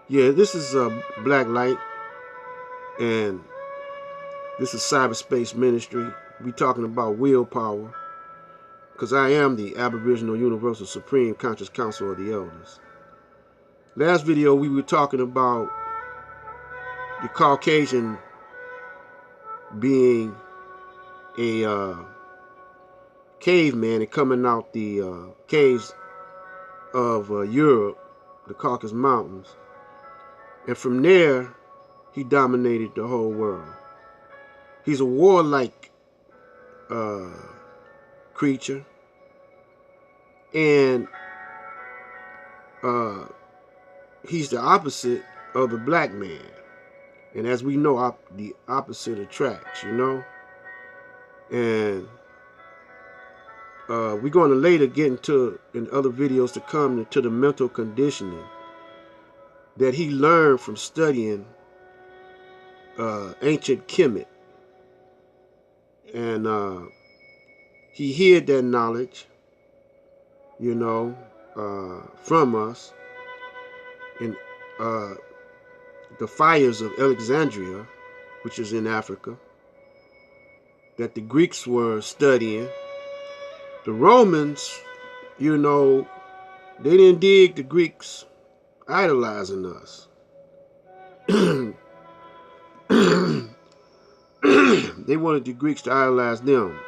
Yeah, this is Black Light, and this is Cyberspace Ministry. We talking about willpower, because I am the Aboriginal Universal Supreme Conscious Council of the Elders. Last video we were talking about the Caucasian being a caveman and coming out the caves of Europe, the Caucasus Mountains, and from there he dominated the whole world. He's a warlike uh, creature, and uh, he's the opposite of the black man. And as we know, the opposite attracts, And we're going to later get into, in other videos to come, into the mental conditioning that he learned from studying ancient Kemet. And he hid that knowledge, from us in the fires of Alexandria, which is in Africa, that the Greeks were studying. The Romans, they didn't dig the Greeks idolizing us. They wanted the Greeks to idolize them.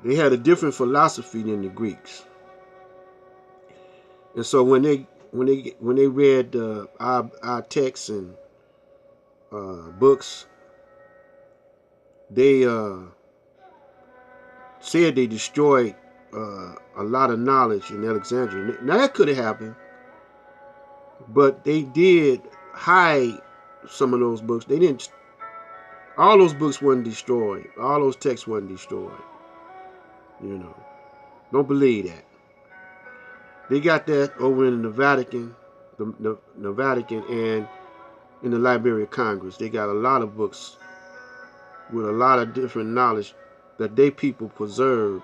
They had a different philosophy than the Greeks. And so when they read our texts and books, they said they destroyed a lot of knowledge in Alexandria. Now that could have happened, but they did hide some of those books. They didn't. All those books weren't destroyed. All those texts weren't destroyed. Don't believe that. They got that over in the Vatican, the Vatican, and in the Library of Congress. They got a lot of books with a lot of different knowledge that they people preserved.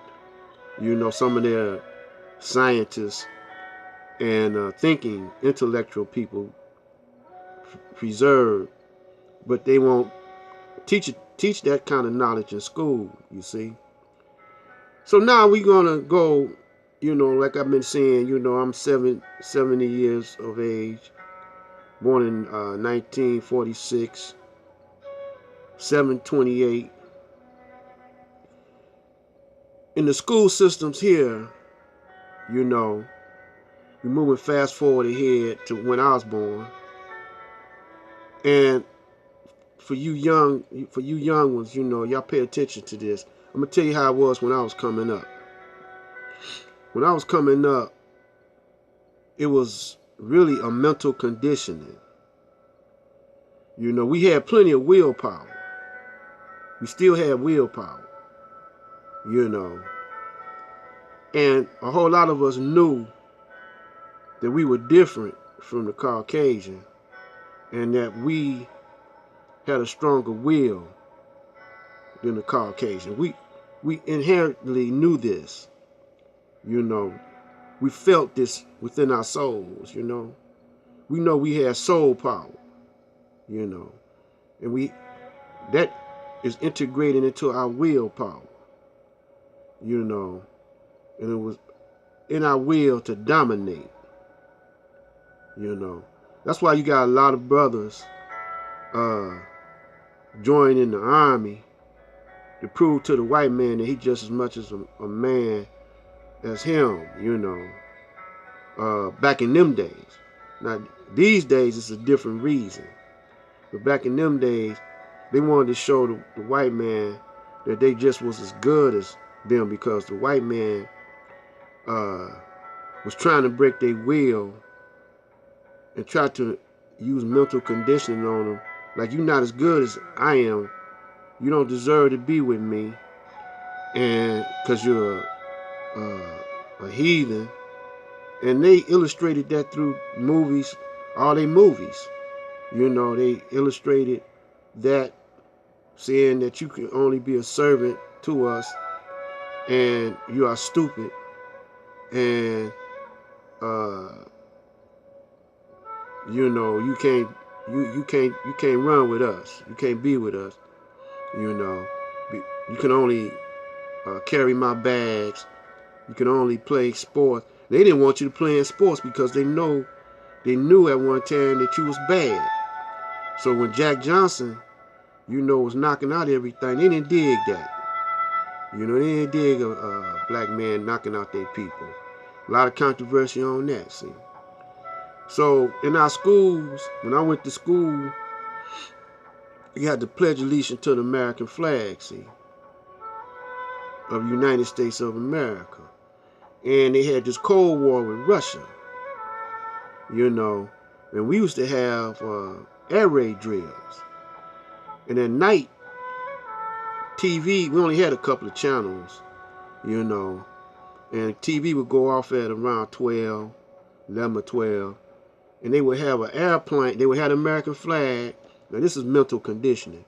Some of their scientists and thinking intellectual people preserved, but they won't teach that kind of knowledge in school, you see. So now we're gonna go, like I've been saying, I'm 70 years of age, born in 1946, 7/28. In the school systems here, we're moving fast forward ahead to when I was born. And for you young ones, y'all pay attention to this. I'm gonna tell you how it was when I was coming up. When I was coming up, it was really a mental conditioning. We had plenty of willpower. We still had willpower. And a whole lot of us knew that we were different from the Caucasian, and that we had a stronger will than the Caucasian. We inherently knew this. We felt this within our souls. We know we had soul power. And that is integrated into our willpower. And it was in our will to dominate. That's why you got a lot of brothers joining the army to prove to the white man that he just as much as a man as him, back in them days. Now, these days it's a different reason. But back in them days, they wanted to show the white man that they just was as good as them, because the white man was trying to break their will and try to use mental conditioning on them. Like, you're not as good as I am. You don't deserve to be with me, and because you're a heathen. And they illustrated that through movies, all their movies. They illustrated that, saying that you can only be a servant to us, and you are stupid, and You know, you can't run with us. You can't be with us. You know, you can only carry my bags. You can only play sports. They didn't want you to play in sports because they knew at one time that you was bad. So when Jack Johnson, was knocking out everything, they didn't dig that. They didn't dig a black man knocking out their people. A lot of controversy on that, see. So in our schools, when I went to school, you had to pledge allegiance to the American flag, see, of the United States of America. And they had this Cold War with Russia, and we used to have air raid drills. And at night, TV, we only had a couple of channels, and TV would go off at around 12, 11 or 12, and they would have an airplane, they would have an American flag. Now this is mental conditioning.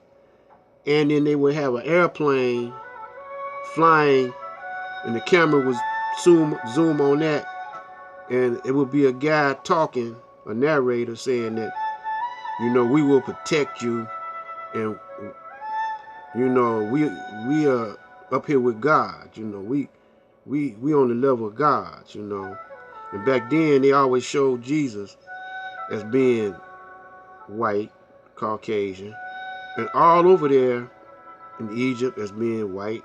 And then they would have an airplane flying, and the camera would zoom on that, and it would be a guy talking, a narrator saying that, we will protect you, and we are up here with God, we on the level of God, And back then they always showed Jesus as being white, Caucasian, and all over there in Egypt as being white.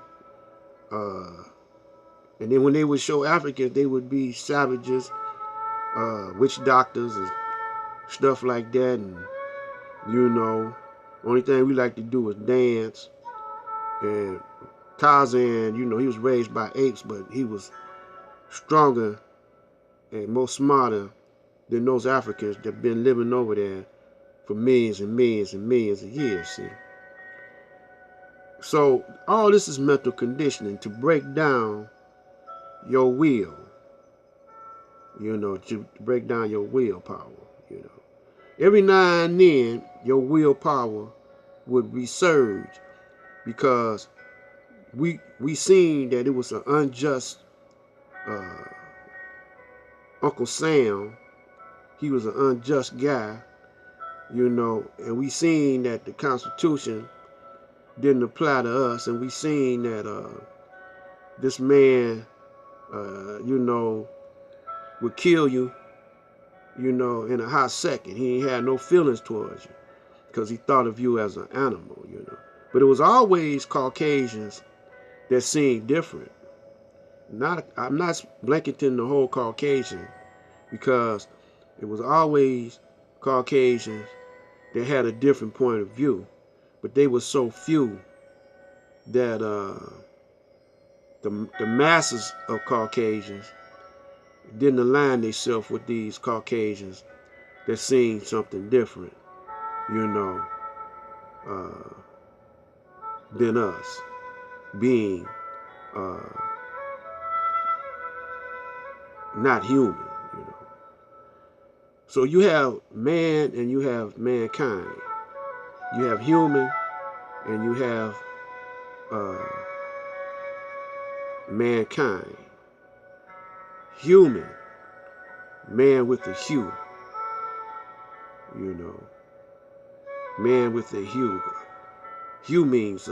And then when they would show Africans, they would be savages, witch doctors and stuff like that. And only thing we like to do is dance. And Tarzan, he was raised by apes, but he was stronger and more smarter than those Africans that been living over there for millions and millions and millions of years, see. So all this is mental conditioning to break down your will, to break down your willpower, Every now and then, your willpower would resurge because we seen that it was an unjust Uncle Sam. He was an unjust guy, and we seen that the Constitution didn't apply to us, and we seen that this man, would kill you, in a hot second. He ain't had no feelings towards you because he thought of you as an animal, But it was always Caucasians that seemed different. I'm not blanketing the whole Caucasian because it was always Caucasians that had a different point of view, but they were so few that the masses of Caucasians didn't align themselves with these Caucasians that seen something different, than us, being not human, So you have man and you have mankind. You have human and you have mankind. Human, man with a hue, man with a hue. Hue means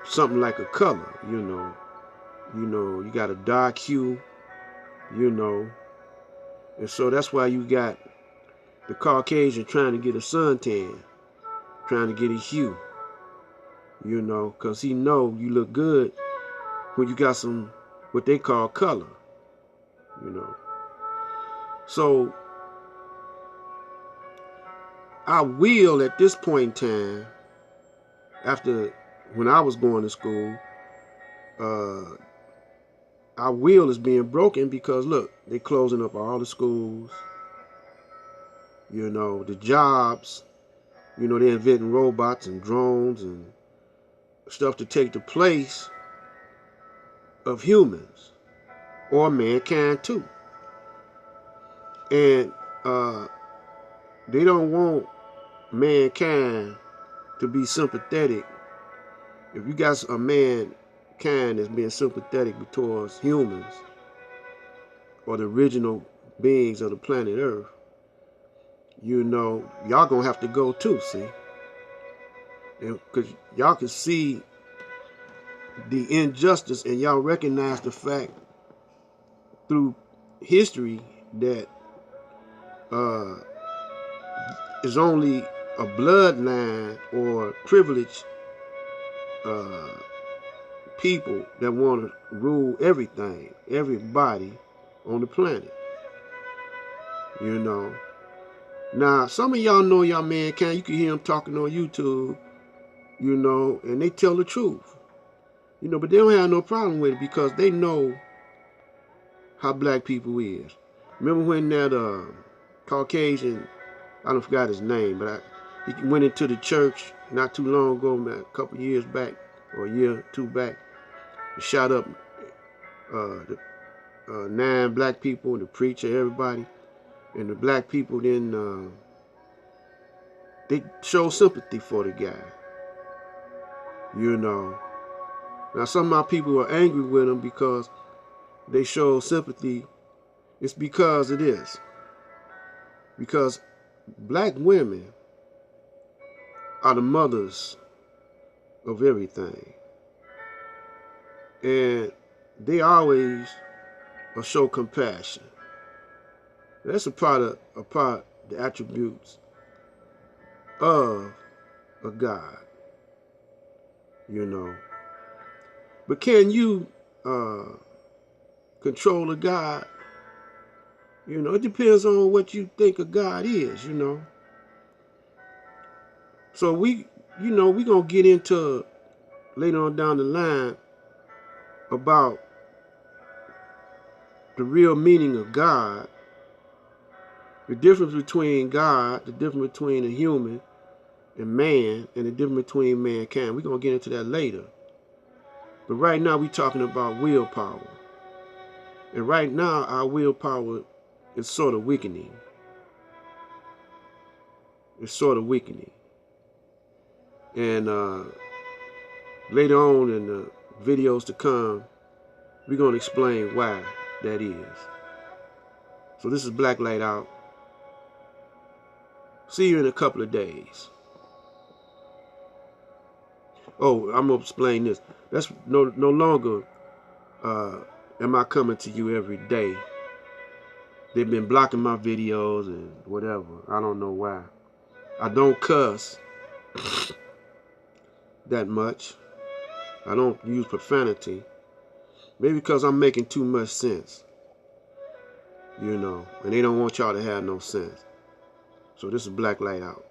something like a color, you got a dark hue, and so that's why you got the Caucasian trying to get a suntan, trying to get a hue, because he know you look good when you got some, what they call color, So our will at this point in time, after when I was going to school, our will is being broken because look, they're closing up all the schools, the jobs, they're inventing robots and drones and stuff to take the place of humans or mankind too. And they don't want mankind to be sympathetic. If you got a mankind that's being sympathetic towards humans or the original beings of the planet Earth, you know, y'all gonna have to go too, see? Because y'all can see the injustice, and y'all recognize the fact through history that is only a bloodline or privileged people that want to rule everything, everybody on the planet. You know. Now, some of y'all know y'all mankind. You can hear them talking on YouTube, you know, and they tell the truth. You know, but they don't have no problem with it because they know how black people is. Remember when that Caucasian, I don't forgot his name, but he went into the church not too long ago, man, a couple years back, or a year or two back, and shot up the 9 black people, and the preacher, everybody, and the black people then they show sympathy for the guy. You know. Now some of my people are angry with him because they show sympathy. It's because of this. Because black women are the mothers of everything. And they always will show compassion. That's a part of the attributes of a God. You know. But can you control a God? You know, it depends on what you think a God is, you know. So we going to get into later on down the line about the real meaning of God, the difference between God, the difference between a human and man, and the difference between mankind. We're going to get into that later. But right now we're talking about willpower. And right now our willpower is sort of weakening. It's sort of weakening. And later on in the videos to come, we're going to explain why that is. So this is Black Light Out. See you in a couple of days. Oh, I'm going to explain this. That's no longer am I coming to you every day. They've been blocking my videos and whatever. I don't know why. I don't cuss that much. I don't use profanity. Maybe because I'm making too much sense. You know, and they don't want y'all to have no sense. So this is Black Light Out.